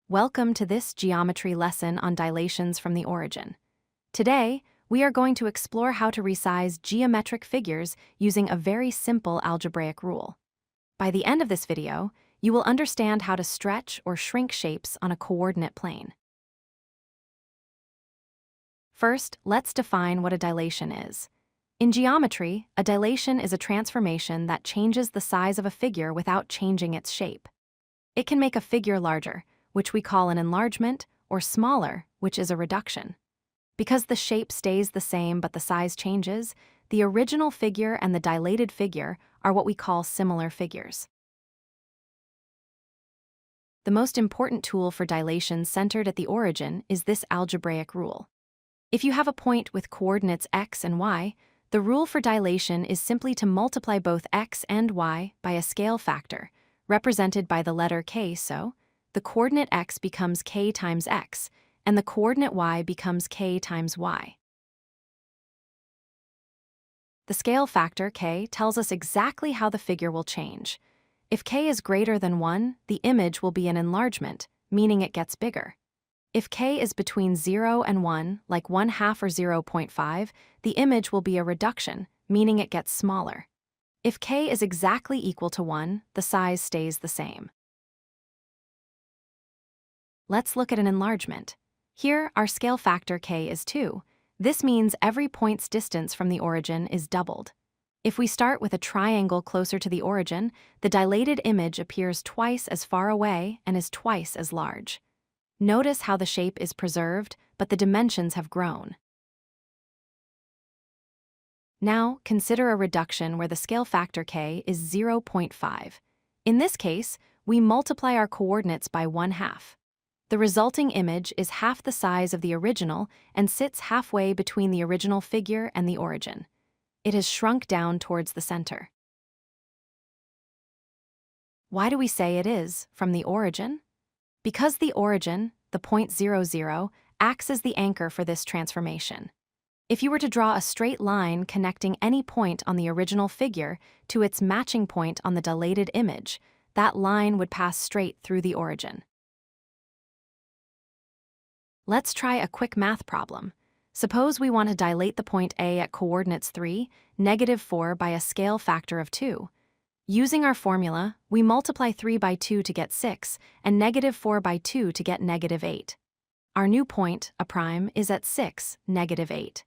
Welcome to this geometry lesson on dilations from the origin. Today, we are going to explore how to resize geometric figures using a very simple algebraic rule. By the end of this video, you will understand how to stretch or shrink shapes on a coordinate plane. First, let's define what a dilation is. In geometry, a dilation is a transformation that changes the size of a figure without changing its shape. It can make a figure larger, which we call an enlargement, or smaller, which is a reduction. Because the shape stays the same but the size changes, the original figure and the dilated figure are what we call similar figures. The most important tool for dilation centered at the origin is this algebraic rule. If you have a point with coordinates x and y, the rule for dilation is simply to multiply both x and y by a scale factor, represented by the letter k, so the coordinate x becomes k times x, and the coordinate y becomes k times y. The scale factor k tells us exactly how the figure will change. If k is greater than 1, the image will be an enlargement, meaning it gets bigger. If k is between 0 and 1, like 1/2 or 0.5, the image will be a reduction, meaning it gets smaller. If k is exactly equal to 1, the size stays the same. Let's look at an enlargement. Here, our scale factor k is 2. This means every point's distance from the origin is doubled. If we start with a triangle closer to the origin, the dilated image appears twice as far away and is twice as large. Notice how the shape is preserved, but the dimensions have grown. Now, consider a reduction where the scale factor k is 0.5. In this case, we multiply our coordinates by 1/2. The resulting image is half the size of the original and sits halfway between the original figure and the origin. It has shrunk down towards the center. Why do we say it is from the origin? Because the origin, the point 0, 0, acts as the anchor for this transformation. If you were to draw a straight line connecting any point on the original figure to its matching point on the dilated image, that line would pass straight through the origin. Let's try a quick math problem. Suppose we want to dilate the point A at coordinates 3, -4 by a scale factor of 2. Using our formula, we multiply 3 by 2 to get 6, and -4 by 2 to get -8. Our new point, a prime, is at 6, -8.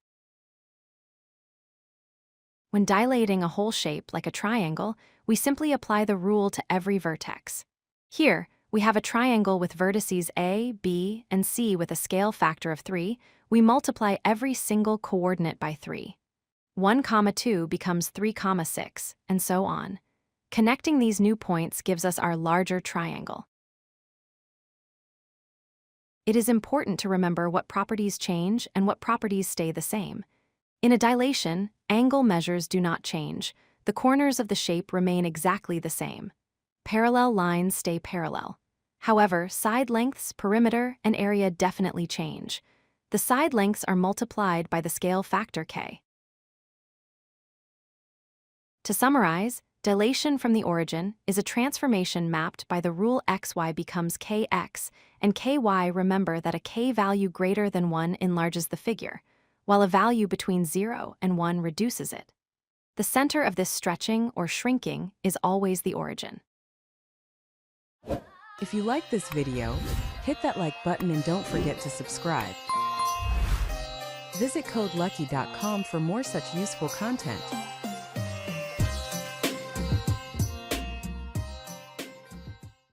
When dilating a whole shape like a triangle, we simply apply the rule to every vertex. Here, we have a triangle with vertices A, B, and C with a scale factor of 3. We multiply every single coordinate by 3. 1, 2 becomes 3, 6, and so on. Connecting these new points gives us our larger triangle. It is important to remember what properties change and what properties stay the same. In a dilation, angle measures do not change. The corners of the shape remain exactly the same. Parallel lines stay parallel. However, side lengths, perimeter, and area definitely change. The side lengths are multiplied by the scale factor k. To summarize, dilation from the origin is a transformation mapped by the rule xy becomes kx, and ky, remember that a k value greater than 1 enlarges the figure, while a value between 0 and 1 reduces it. The center of this stretching or shrinking is always the origin. If you like this video, hit that like button and don't forget to subscribe. Visit codelucky.com for more such useful content.